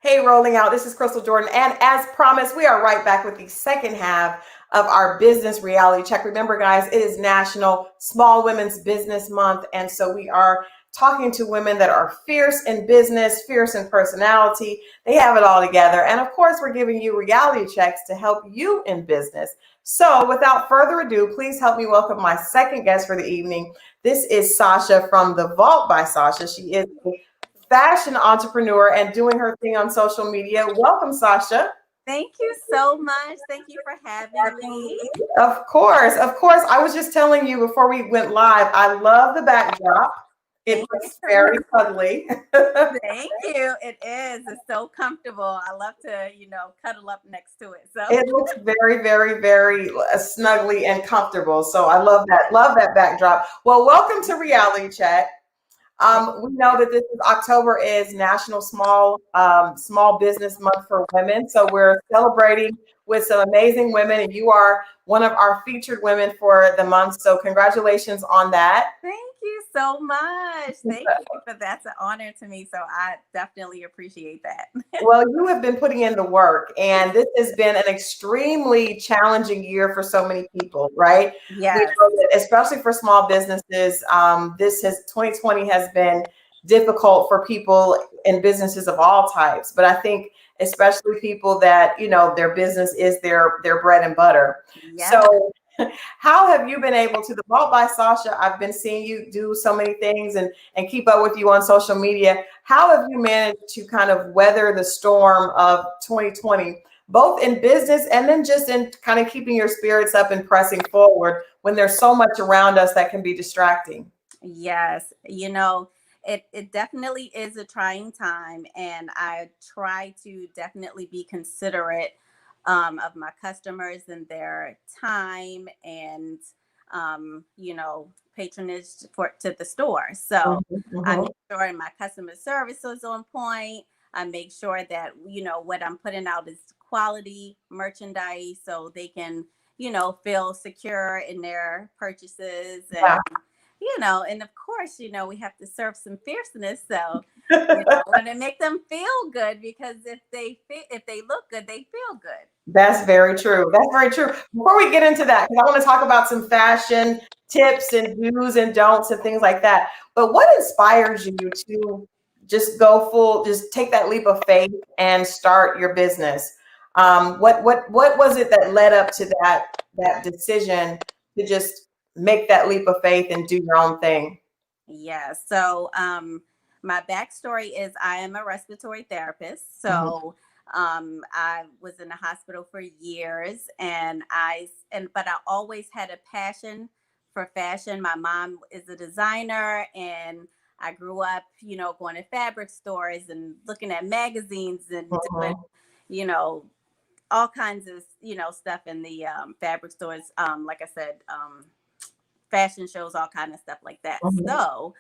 Hey, rolling out. This is Crystal Jordan. And as promised, we are right back with the second half of our business reality check. Remember, guys, it is National Small Women's Business Month. And so we are talking to women that are fierce in business, fierce in personality. They have it all together. And of course, we're giving you reality checks to help you in business. So without further ado, please help me welcome my second guest for the evening. This is Sasha from The Vault by Sasha. She is a fashion entrepreneur and doing her thing on social media. Welcome, Sasha. Thank you so much. Thank you for having me. Of course, of course. I was just telling you before we went live, I love the backdrop. It Thank you looks so very much. cuddly. Thank you. It is. It's so comfortable. I love to, cuddle up next to it. So, It looks very, very, very snuggly and comfortable. So I love that backdrop. Well, welcome to Reality Chat. thank We know that this is October is National Small Business Month for Women. So we're celebrating with some amazing women, and you are one of our featured women for the month. So congratulations on that. thank you so much. Thank you for that's an honor to me. So I definitely appreciate that. Well, you have been putting in the work, and this has been an extremely challenging year for so many people, right? We Yes. know that, especially for small businesses, this has 2020 has been difficult for people in businesses of all types. But I think especially people that their business is their bread and butter. Yes. So how have you been able to, the Vault by Sasha? I've been seeing you do so many things and keep up with you on social media. How have you managed to kind of weather the storm of 2020, both in business and then just in kind of keeping your spirits up and pressing forward when there's so much around us that can be distracting? Yes. It definitely is a trying time, and I try to definitely be considerate of my customers and their time and, patronage to the store. So Mhm, I mhm. make sure my customer service is on point. I make sure that, what I'm putting out is quality merchandise so they can, feel secure in their purchases Yeah. and of course, we have to serve some fierceness. So, want to make them feel good because if they look good, they feel good. That's very true. That's very true. Before we get into that, because I want to talk about some fashion tips and do's and don'ts and things like that. But what inspires you to just go full, just take that leap of faith and start your business? What was it that led up to that decision to just make that leap of faith and do your own thing? Yeah. So, my backstory is I am a respiratory therapist. Mhm. So, I was in the hospital for years, but I always had a passion for fashion. My mom is a designer, and I grew up, going to fabric stores and looking at magazines and doing, Mhm. you know, all kinds of, stuff in the fabric stores. Like I said, fashion shows, all kind of stuff like that. Mhm. So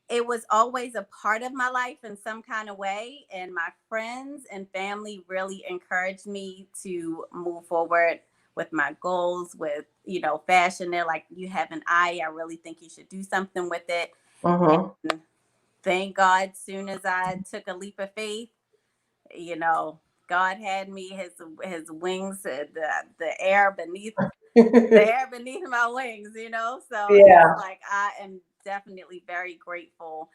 it was always a part of my life in some kind of way. And my friends and family really encouraged me to move forward with my goals, with, fashion. They're like, you have an eye. I really think you should do something with it. Mhm. And thank God, soon as I took a leap of faith, you know, God had me his wings, the air beneath my wings, So it's Yeah. like I am definitely very grateful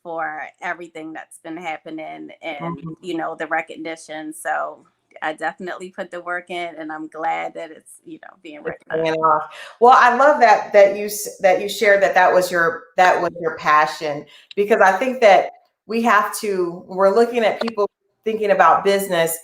for everything that's been happening and, Mhm. the recognition. So I definitely put the work in, and I'm glad that it's, being It's recognized. paying off. Well, I love that you shared that was your passion, because I think that we have to, we're looking at people thinking about business.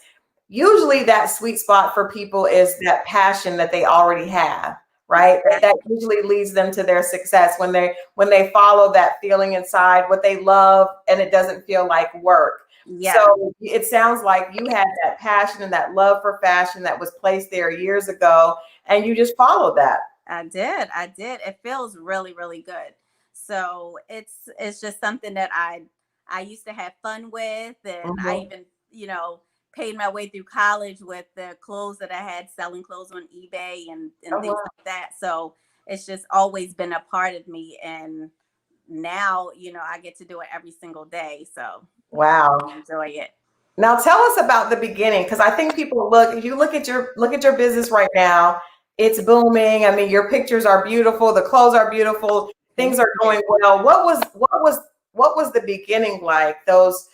Usually that sweet spot for people is that passion that they already have, right? That Exactly. usually leads them to their success when they follow that feeling inside, what they love, and it doesn't feel like work. Yeah, So it sounds like you had that passion and that love for fashion that was placed there years ago, and you just followed that. I did. I did. It feels really, really good. So it's just something that I used to have fun with, and I Mhm. even, paid my way through college with the clothes that I had, selling clothes on eBay and Oh, things wow. like that. So it's just always been a part of me, and now, I get to do it every single day. So I Wow. really enjoy it. Now tell us about the beginning, because I think people look, if you look at your business right now, it's booming. I mean, your pictures are beautiful, the clothes are beautiful, things Thank are you. going well. What was the beginning like? The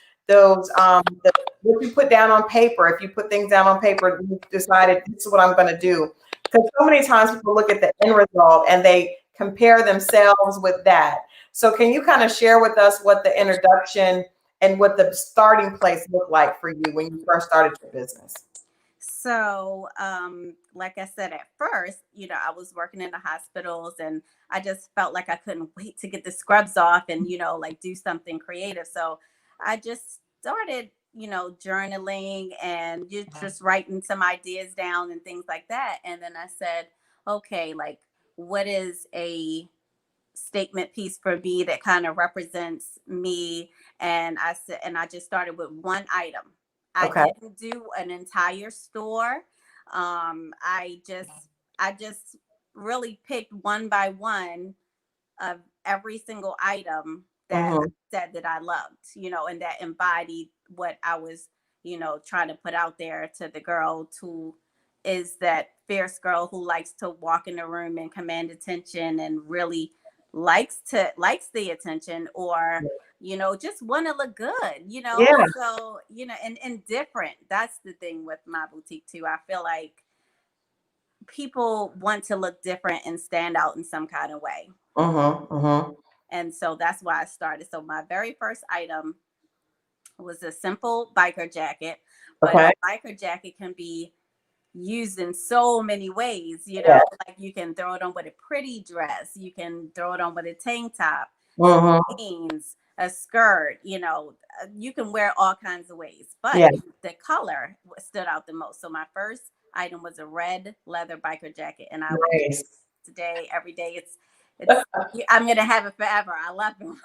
what you put down on paper, if you put things down on paper, you decided this is what I'm gonna do. Because so many times people look at the end result and they compare themselves with that. So can you kind of share with us what the introduction and what the starting place looked like for you when you first started your business? So, like I said, at first, I was working in the hospitals and I just felt like I couldn't wait to get the scrubs off and, like do something creative. So I just started, journaling and just writing some ideas down and things like that. And then I said, okay, like, what is a statement piece for me that kind of represents me? And I said, and I just started with one item. I Okay. didn't do an entire store. I just really picked one by one of every single item that I Mm-hmm. said that I loved, and that embodied what I was, trying to put out there to the girl who is that fierce girl who likes to walk in the room and command attention and really likes the attention, or just want to look good, Yeah. so and different. That's the thing with my boutique too. I feel like people want to look different and stand out in some kind of way. Mm-hmm. Mm-hmm. And so that's why I started. So my very first item was a simple biker jacket, but Okay. a biker jacket can be used in so many ways, Yeah. like you can throw it on with a pretty dress, you can throw it on with a tank top, some Mm-hmm. jeans, a skirt, you can wear all kinds of ways. But Yeah. the color stood out the most. So my first item was a red leather biker jacket, and I wear it Nice. today, every day. It's I'm gonna have it forever. I love them.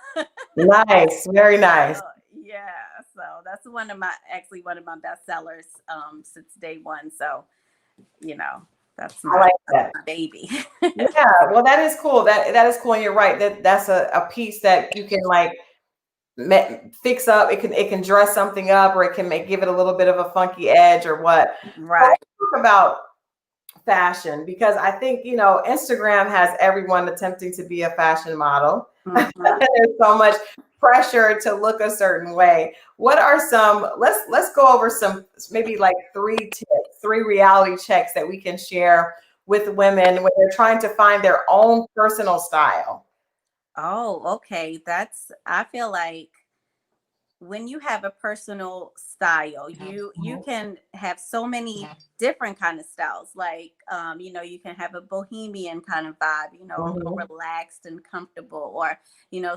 Nice. Very nice. Yeah, so that's one of my best sellers since day one. So you know that's I my, like that's that. my baby. Yeah. Well, that is cool. That is cool. And you're right. That's a piece that you can like fix up. It can dress something up, or it can give it a little bit of a funky edge or what. So Right. let's talk about fashion, because I think Instagram has everyone attempting to be a fashion model. Mhm. There's so much pressure to look a certain way. What are some, let's go over some, maybe like three tips, three reality checks that we can share with women when they're trying to find their own personal style. Oh, okay. I feel like when you have a personal style, you Mhm. can have so many different kind of styles. Like you can have a bohemian kind of vibe, real Mhm. relaxed and comfortable. Or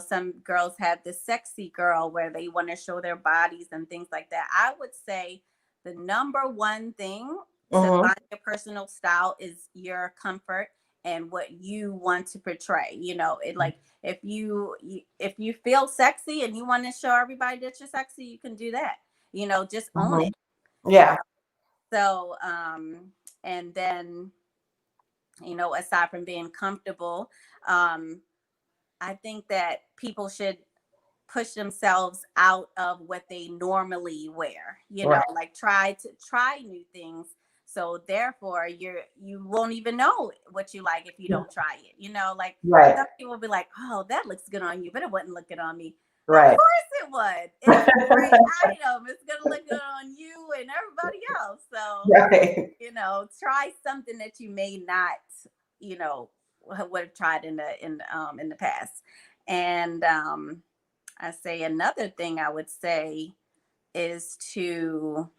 some girls have the sexy girl where they want to show their bodies and things like that. I would say the number one thing to Mhm. find your personal style is your comfort and what you want to portray. It like, if you feel sexy and you want to show everybody that you're sexy, you can do that. Just own Mhm. it. you Yeah. know so and then, aside from being comfortable, um I think that people should push themselves out of what they normally wear, Right. like try new things. So therefore you won't even know what you like if you don't try it. Like Right. some people will be like, oh, that looks good on you, but it wouldn't look good on me. Of Right. course it would. It's a great item. It's gonna look good on you and everybody else. So, Right. try something that you may not, you know, would have tried in the past. And I say another thing I would say is to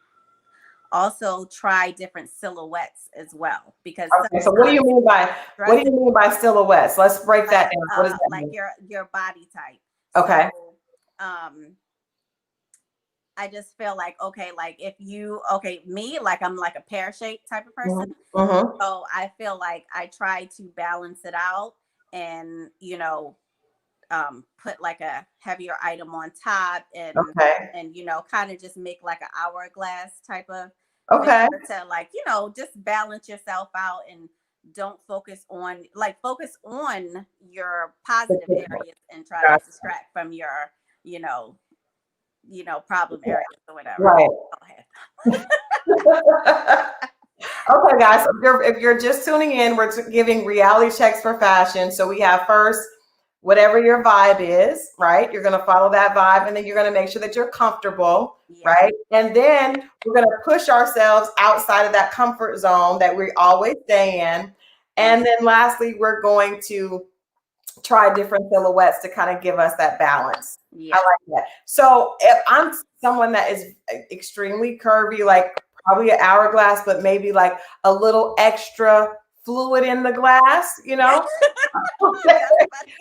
also try different silhouettes as well, because Okay. So what do you sometimes mean by dressing silhouettes? Let's break that like down. What does that like mean? your body type. Okay. So um I just feel like, okay, like if you okay, me, like I'm like a pear shaped type of person. Mhm. Mhm. So I feel like I try to balance it out and put like a heavier item on top, Okay. and kind of just make like an hourglass type of Okay. figure to, like, just balance yourself out and don't focus on your positive areas and try to Gotcha. distract from your you know problem areas or whatever. Right. Okay, guys, so if you're just tuning in, we're giving reality checks for fashion. So we have first, whatever your vibe is, right? You're going to follow that vibe, and then you're going to make sure that you're comfortable, Yeah. right? And then we're going to push ourselves outside of that comfort zone that we always stay in. And then lastly, we're going to try different silhouettes to kind of give us that balance. I Yeah. like that. So if I'm someone that is extremely curvy, like probably an hourglass, but maybe like a little extra fluid in the glass, That's funny.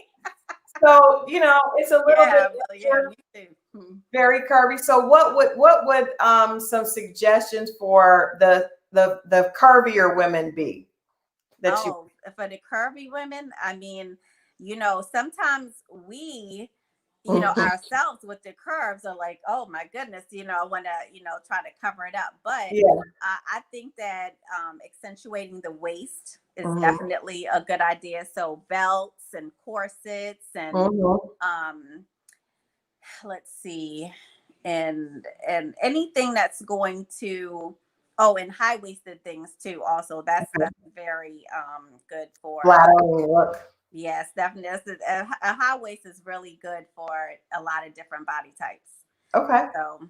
So, it's a little bit Yeah, well, yeah, extra, me too. very curvy. So what would some suggestions for the curvier women be that you Oh, for the curvy women, I mean, sometimes we, Mhm. ourselves with the curves are like, oh my goodness, I want to, try to cover it up. But Yeah. I think that accentuating the waist is Mhm. definitely a good idea. So belts and corsets and Mhm. um, let's see, and anything that's going to, oh, and high waisted things too. Also, that's very good for. Flattering look. Yes, definitely. A high waist is really good for a lot of different body types. Okay. So,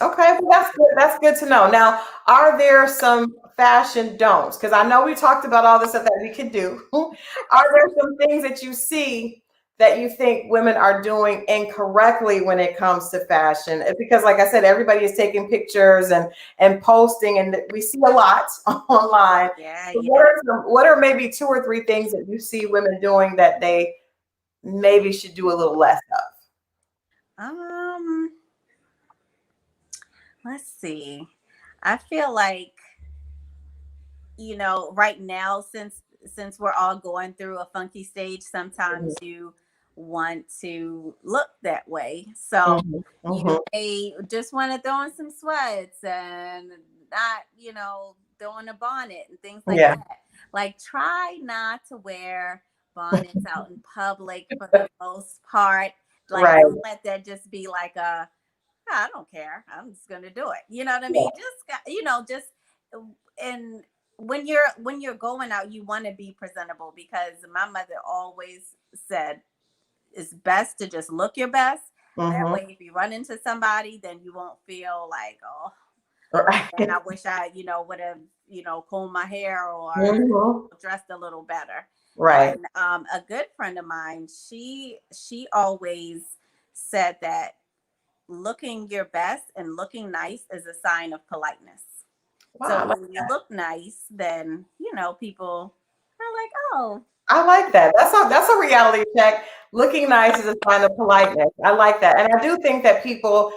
Okay, well, that's good. That's good to know. Now, are there some fashion don'ts? Because I know we talked about all the stuff that we could do. Are there some things that you see that you think women are doing incorrectly when it comes to fashion? Because, like I said, everybody is taking pictures and posting, and we see a lot online. yeah, So yeah. what are maybe two or three things that you see women doing that they maybe should do a little less of? Um, let's see. I feel like, right now, since we're all going through a funky stage, sometimes you want to look that way. So Mhm, you mhm. may just want to throw in some sweats and not, throwing a bonnet and things like Yeah, that. Like, try not to wear bonnets out in public for the most part. Like, right. don't let that just be like I don't care. I'm just gonna do it. You know what I mean? Just and when you're going out, you want to be presentable, because my mother always said it's best to just look your best. That Mhm. way, if you run into somebody, then you won't feel like, oh, Right. and I wish I, would have, combed my hair or Mhm. dressed a little better. Right. And a good friend of mine, she always said that looking your best and looking nice is a sign of politeness. Wow, So I like when you that. look nice, then people are like, oh, I like that. That's a reality check. Looking nice is a sign of politeness. I like that. And I do think that people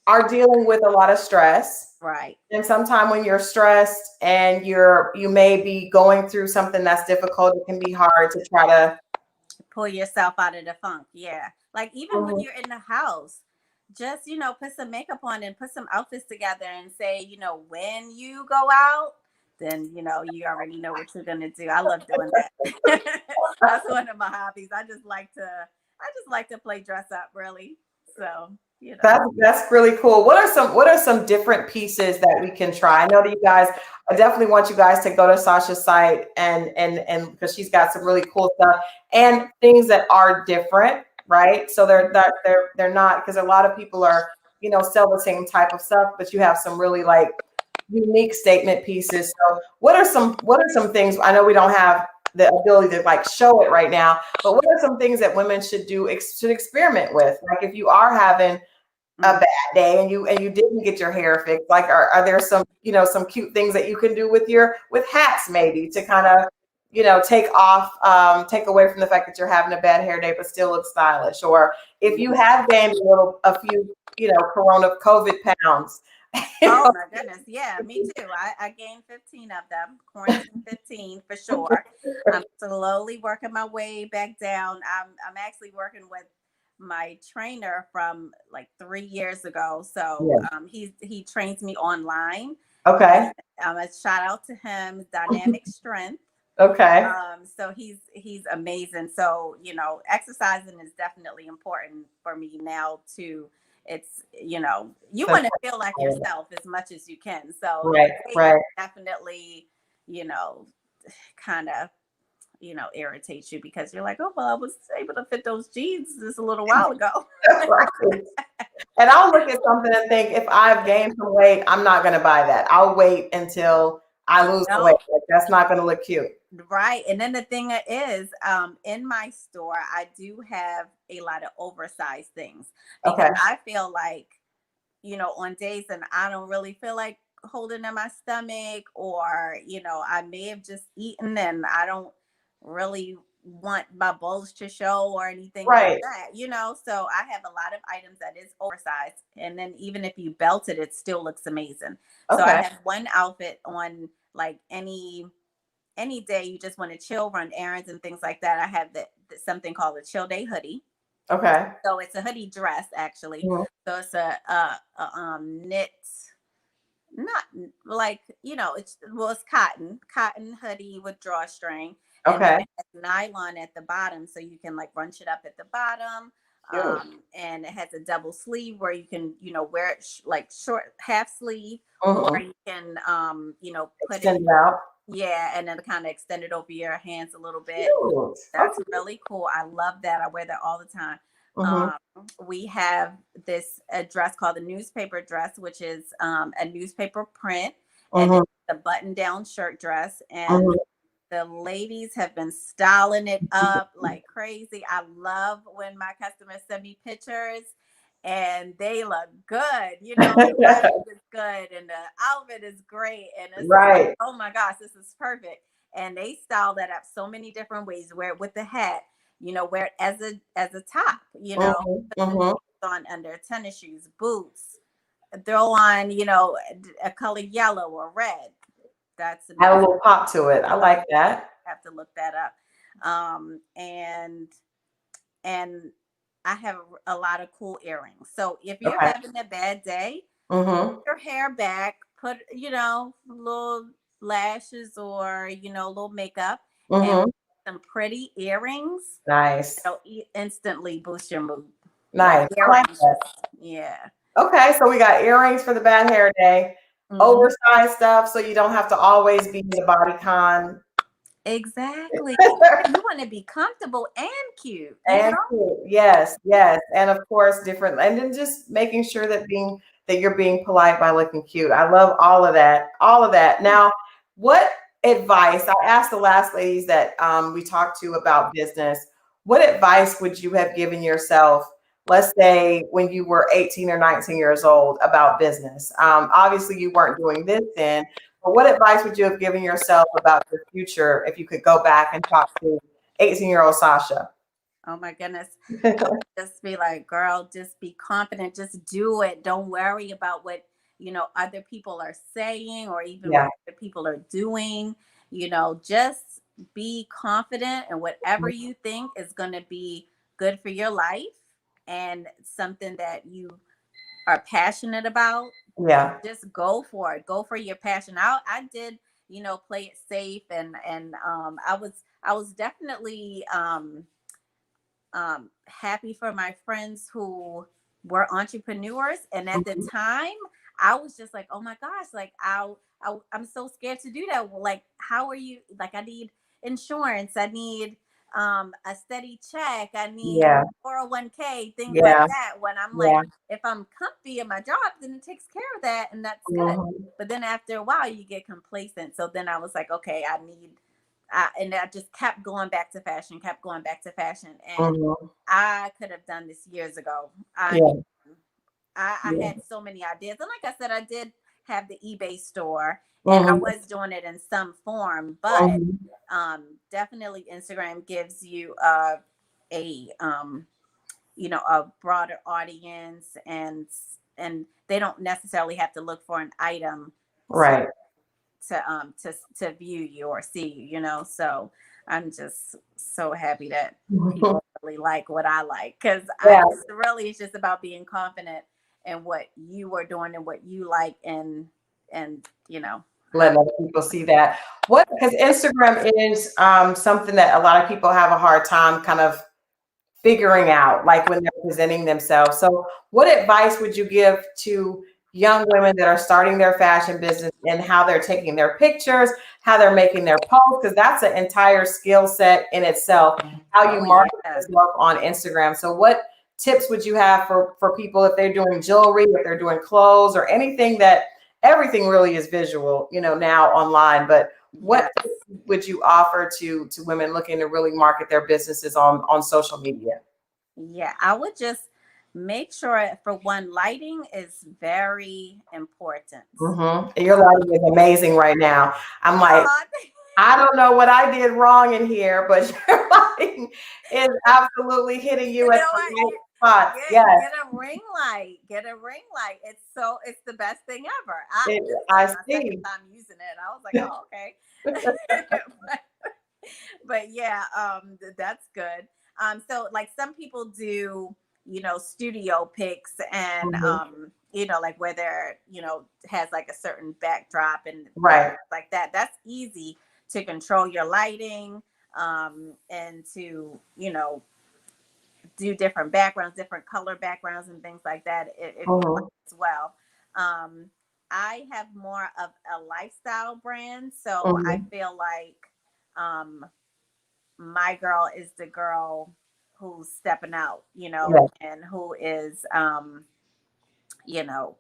are dealing with a lot of stress. right. And sometimes when you're stressed and you may be going through something that's difficult, it can be hard to try to Pull yourself out of the funk. Yeah. Like, even when Mhm. you're in the house, just, put some makeup on and put some outfits together and say, when you go out, then, you already know what you're going to do. I love doing that. That's one of my hobbies. I just like to play dress up, really. So, That's really cool. What are some different pieces that we can try? I know that you guys, I definitely want you guys to go to Sasha's site and because she's got some really cool stuff and things that are different, right? So they're not, because a lot of people are, sell the same type of stuff, but you have some really like unique statement pieces. So what are some things, I know we don't have the ability to like show it right now, but what are some things that women should experiment with? Like if you are having a mm, bad day and you didn't get your hair fixed, like are there some cute things that you can do with hats, maybe, to kind of take away from the fact that you're having a bad hair day but still look stylish? Or if you have gained a few COVID pounds. oh my goodness. Yeah, me too. I gained 15 of them. Quarantine 15 for sure. I'm slowly working my way back down. I'm actually working with my trainer from like 3 years ago. So Yeah. he trains me online. Okay. And a shout out to him, Dynamic Strength. Okay. So he's amazing. So, exercising is definitely important for me now to it's, you know, you So, want to feel like yourself as much as you can. So right, right. definitely, you know, kind of, you know, irritates you because you're like, oh, well, I was able to fit those jeans just a little while ago. Right. And I'll look at something and think, if I've gained some weight, I'm not going to buy that. I'll wait until I lose the weight. No, Like, that's not going to look cute. right. And then the thing is, in my store, I do have a lot of oversized things because Okay. I feel like, you know, on days and I don't really feel like holding in my stomach, or, you know, I may have just eaten and I don't really want my bulge to show or anything like Right. that, you know. So I have a lot of items that is oversized. And then even if you belt it, it still looks amazing. So I Okay. have one outfit on like any day you just want to chill, run errands and things like that. I have something called a chill day hoodie. Okay. So it's a hoodie dress actually. Mhm. So it's a knit, not like, you know, it's, well, it's cotton hoodie with drawstring, and then Okay. it has nylon at the bottom, so you can like bunch it up at the bottom. Cute. And it has a double sleeve where you can, you know, wear it like short half sleeve, or Mm-hmm. you can, you know, put it, Extend it out. yeah, and then kind of extend it over your hands a little bit. Cute. That's Okay. really cool. I love that. I wear that all the time. Mm-hmm. Um, we have this a dress called the newspaper dress, which is a newspaper print, and Mm-hmm. it's a button-down shirt dress. And Mm-hmm. the ladies have been styling it up like crazy. I love when my customers send me pictures and they look good. You know, the fabric is good and the outfit is great. And it's just like, Right. oh my gosh, this is perfect. And they style that up so many different ways. Wear it with the hat, you know, wear it as a top, you know, Mm-hmm. put the Mm-hmm. on under tennis shoes, boots, throw on, you know, a color yellow or red. That's Add a amazing. little pop to it. I like that. Have to look that up. And I have a lot of cool earrings. So if you're Okay. having a bad day, Mm-hmm. your hair back, put, you know, little lashes or, you know, little makeup, and Mm-hmm. some pretty earrings. Nice. It'll instantly boost your mood. Like Nice. I like earrings, that. just, yeah. Okay, so we got earrings for the bad hair day, Hmm. oversized stuff so you don't have to always be the bodycon. Exactly. You want to be comfortable and cute, you And know? cute. Yes, yes. And of course, different, and then just making sure that you're being polite by looking cute. I love all of that. All of that. Now, what advice, I asked the last ladies that we talked to about business, what advice would you have given yourself, let's say when you were 18 or 19 years old, about business? Obviously you weren't doing this then, but what advice would you have given yourself about your future if you could go back and talk to 18-year-old Sasha? Oh my goodness. I would just be like, girl, just be confident. Just do it. Don't worry about what, you know, other people are saying or even Yeah. what other people are doing. You know, just be confident in whatever you think is going to be good for your life and something that you are passionate about. Yeah. Just go for it. Go for your passion. I did, you know, play it safe, and I was definitely happy for my friends who were entrepreneurs. And at the Mhm. time, I was just like, oh my gosh, like I'm so scared to do that. Well, like, how are you? Like, I need insurance. I need a steady check. I need Yeah. 401k, things like Yeah. that. When I'm like, Yeah. if I'm comfy in my job, then it takes care of that, and that's good. Mhm. But then after a while, you get complacent. So then I was like, okay, and I just kept going back to fashion, kept going back to fashion. And Mhm. I could have done this years ago. I mean, Yeah. I Yeah. had so many ideas. And like I said, I did have the eBay store and I Mhm. was doing it in some form, but Mhm. definitely Instagram gives you a you know, a broader audience, and they don't necessarily have to look for an item to Right. to view you or see you, you know. So I'm just so happy that Mhm. people really like what I like, because I Yeah. just really, it's just about being confident in what you are doing and what you like, and you know. Letting other people see that. Because Instagram is something that a lot of people have a hard time kind of figuring out, like when they're presenting themselves. So what advice would you give to young women that are starting their fashion business and how they're taking their pictures, how they're making their posts? Because that's an entire skill set in itself, how you Oh market yeah. yourself on Instagram. So what tips would you have for people if they're doing jewelry, if they're doing clothes or anything that everything really is visual, now online, but what Yes. tips would you offer to women looking to really market their businesses on social media? Yeah, I would just make sure, for one, lighting is very important. Your lighting is amazing right now. I'm like, Oh, I don't know what I did wrong in here, but your lighting is absolutely hitting you you at know the what? right spots. Get Yes, get a ring light. Get a ring light. It's the best thing ever. This is I like my second see. time using it. I was like, oh, okay. but, but yeah, that's good. So like some people do, studio pics and Mhm. like where they're, has like a certain backdrop and things Right. like that. That's easy to control your lighting, and to, do different backgrounds, different color backgrounds and things like that, if you like Mhm. as well. Um, I have more of a lifestyle brand, so I Mhm. feel like, um, my girl is the girl who's stepping out, Yeah. and who is, you know,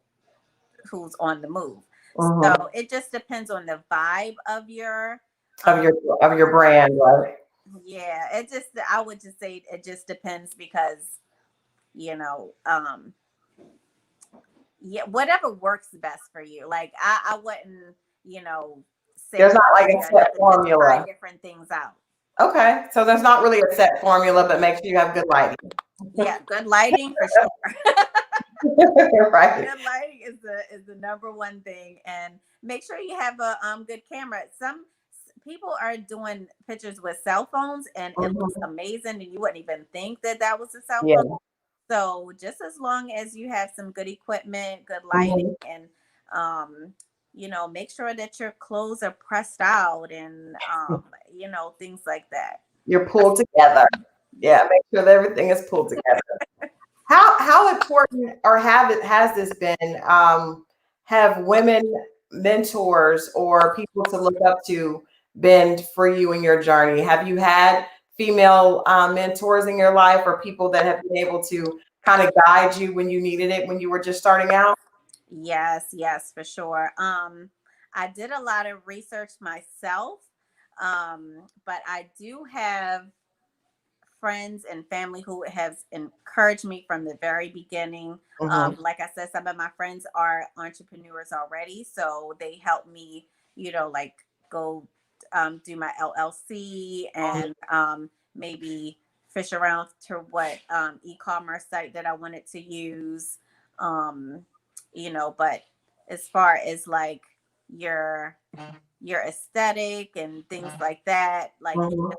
who's on the move. Mhm. So it just depends on the vibe of your, Of um, your brand, right? yeah, I would just say it just depends because, you know, yeah, whatever works best for you. Like I wouldn't, say There's not one like way a or set another. Just try formula. different things out. Okay, so there's not really a set formula, but make sure you have good lighting. Yeah, good lighting for sure. Right. Good lighting is the number one thing, and make sure you have a good camera. Some people are doing pictures with cell phones, and it looks Mhm. amazing, and you wouldn't even think that that was a cell phone. Yeah. So just as long as you have some good equipment, good lighting, Mhm. and make sure that your clothes are pressed out, and things like that. You're That's, pulled together. yeah. Yeah, make sure that everything is pulled together. How important or has this been? Have women mentors or people to look up to been for you in your journey? Have you had female mentors in your life or people that have been able to kind of guide you when you needed it when you were just starting out? Yes, yes, for sure. I did a lot of research myself, but I do have friends and family who has encouraged me from the very beginning. Hmm. Like I said, some of my friends are entrepreneurs already, so they help me, like go, do my LLC, and maybe fish around to what, e-commerce site that I wanted to use. Um, but as far as like your your aesthetic and things like that, like Hmm.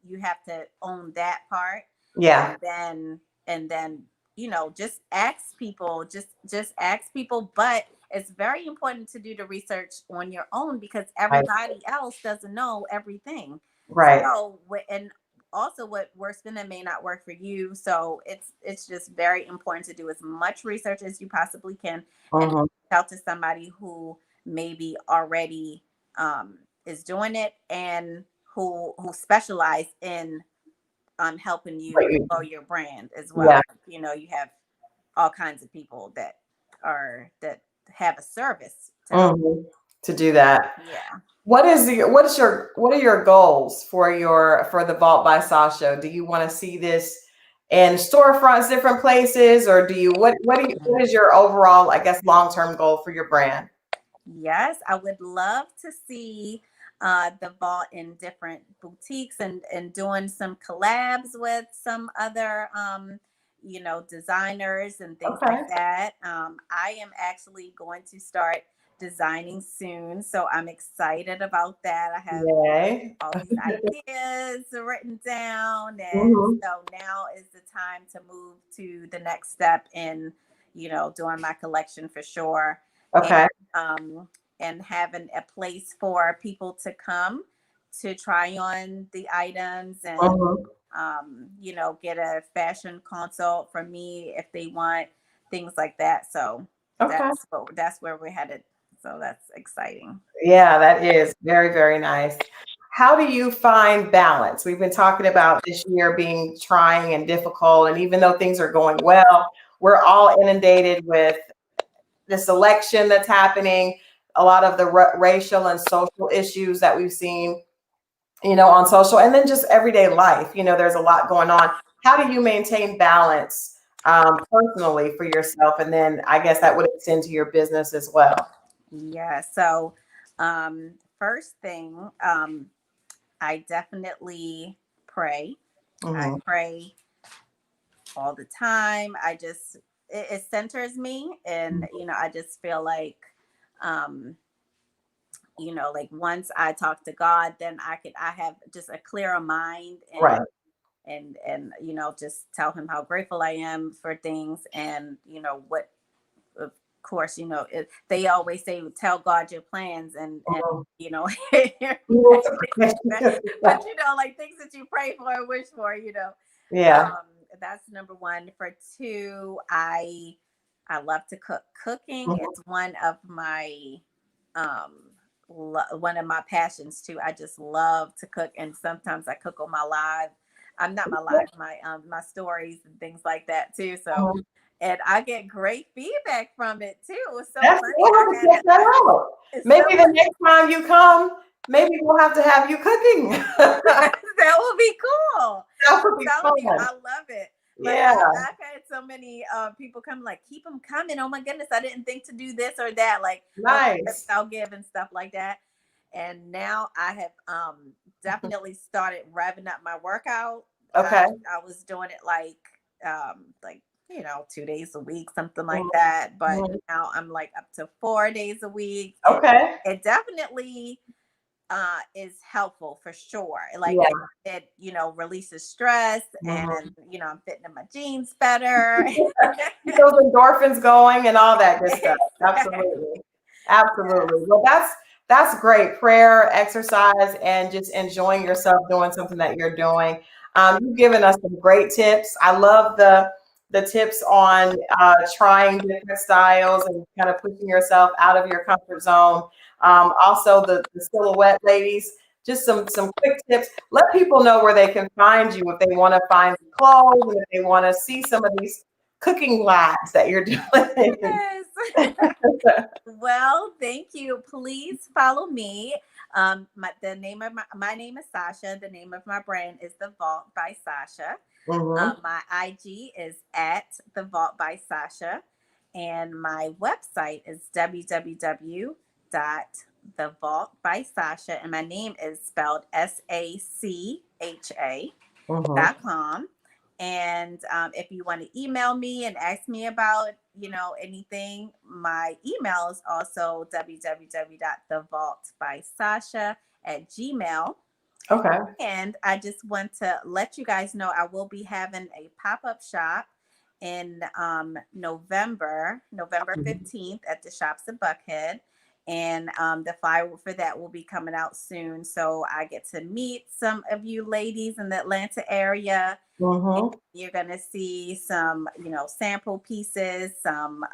you have to own that part, Yeah. and then just ask people, just ask people. But it's very important to do the research on your own, because Right. everybody else doesn't know everything. Right. So and also what works for them may not work for you, so it's just very important to do as much research as you possibly can, and reach Hmm. out to somebody who maybe already, is doing it, and who specialize in, helping you Right. grow your brand as well. Yeah. You have all kinds of people that have a service to help. Hmm. To do that. Yeah. What are your goals for the Vault by Sasha? Do you want to see this in storefronts, different places, or what is your overall, I guess, long-term goal for your brand? Yes, I would love to see, the vault in different boutiques, and doing some collabs with some other, designers and things like Okay. that. I am actually going to start designing soon, so I'm excited about that. I have Yay. all these ideas written down, and Hmm. so now is the time to move to the next step in, doing my collection for sure, and Okay. um and having a place for people to come to try on the items, and Hmm. get a fashion consult from me if they want things like that. So Okay. that's where we're headed. So that's exciting. Yeah, that is very, very nice. How do you find balance? We've been talking about this year being trying and difficult, and even though things are going well, we're all inundated with this election that's happening, a lot of the racial and social issues that we've seen, on social, and then just everyday life. There's a lot going on. How do you maintain balance personally for yourself? And then I guess that would extend to your business as well. Yeah. So, first thing, I definitely pray. I Hmm. pray all the time. It centers me, and I just feel like, um, like once I talk to God, then I have just a clearer mind, Right. and just tell him how grateful I am for things, and what, of course, they always say tell God your plans, and Mhm. but like things that you pray for and wish for, Yeah. that's number one. For two, I love to cook. Cooking Mhm. is um one of my passions too. I just love to cook, and sometimes I cook on my live. I'm not my live, my stories and things like that too. So, Mhm. and I get great feedback from it too. It's so That's funny. we'll have to check that out. It's so Maybe the next time you come, maybe we'll have to have you cooking. that would be cool. That I'm would be telling you, fun. I love it. Like Yeah. I've had so many people come, like, keep them coming. Oh my goodness, I didn't think to do this or that. Like what tips Nice. I'll give and stuff like that. And now I have definitely started revving up my workout. Okay. I was doing it like 2 days a week, something like Mhm. that. But Mhm. now I'm like up to 4 days a week, and Okay. it definitely is helpful for sure. Like Yeah. it releases stress, and Mhm. I'm fitting in my jeans better. Keep those endorphins going and all that good stuff. Absolutely. Yes. Absolutely. Well, that's great. Prayer, exercise, and just enjoying yourself doing something that you're doing. You've given us some great tips. I love the tips on trying different styles and kind of pushing yourself out of your comfort zone. Also, the silhouette ladies. Just some quick tips. Let people know where they can find you if they want to find clothes and if they want to see some of these cooking labs that you're doing. Yes. Well, thank you. Please follow me. The name of my name is Sasha. The name of my brand is The Vault by Sasha. Hmm. My IG is at The Vault by Sasha, and my website is www.thevaultbysasha, and my name is spelled Hmm. SACHA.com. And if you want to email me and ask me about, anything, my email is also www.thevaultbysasha@gmail. Okay. And I just want to let you guys know I will be having a pop-up shop in November Mhm. 15th at the shops in Buckhead. And the flyer for that will be coming out soon. So I get to meet some of you ladies in the Atlanta area. And Mhm. you're going to see some, sample pieces, some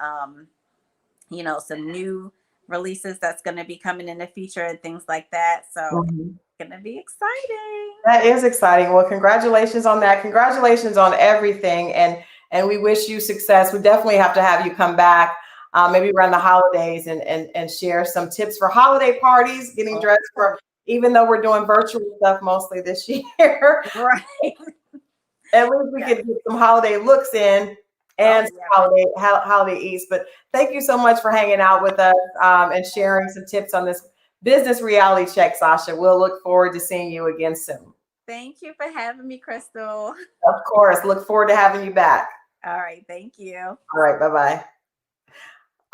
new releases that's going to be coming in the future and things like that. So it's Mhm. going to be exciting. That is exciting. Well, congratulations on that. Congratulations on everything, and we wish you success. We definitely have to have you come back, maybe around the holidays, and share some tips for holiday parties, getting dressed for. Even though we're doing virtual stuff mostly this year, Right. at least we Yeah. could get some holiday looks in Oh, and some yeah. holiday eats. But thank you so much for hanging out with us and sharing some tips on this business reality check, Sasha. We'll look forward to seeing you again soon. Thank you for having me, Crystal. Of course. Look forward to having you back. All right. Thank you. All right. Bye bye.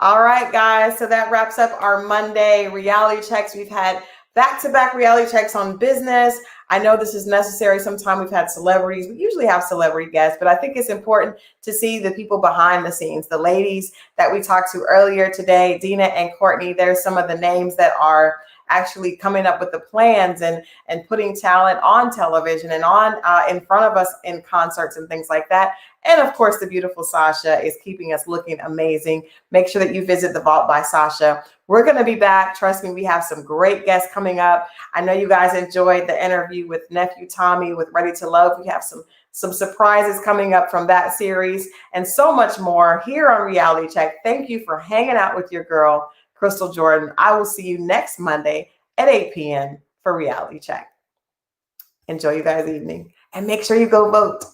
All right, guys. So that wraps up our Monday reality checks. We've had back-to-back reality checks on business. I know this is necessary. Sometimes we've had celebrities. We usually have celebrity guests, but I think it's important to see the people behind the scenes, the ladies that we talked to earlier today, Dina and Courtney. There's some of the names that are actually coming up with the plans and putting talent on television and on in front of us in concerts and things like that. And of course, the beautiful Sasha is keeping us looking amazing. Make sure that you visit the Vault by Sasha. We're going to be back. Trust me, we have some great guests coming up. I know you guys enjoyed the interview with nephew Tommy with Ready to Love. We have some surprises coming up from that series and so much more here on Reality Check. Thank you for hanging out with your girl, Crystal Jordan. I will see you next Monday at 8 p.m. for Reality Check. Enjoy you guys' evening and make sure you go vote.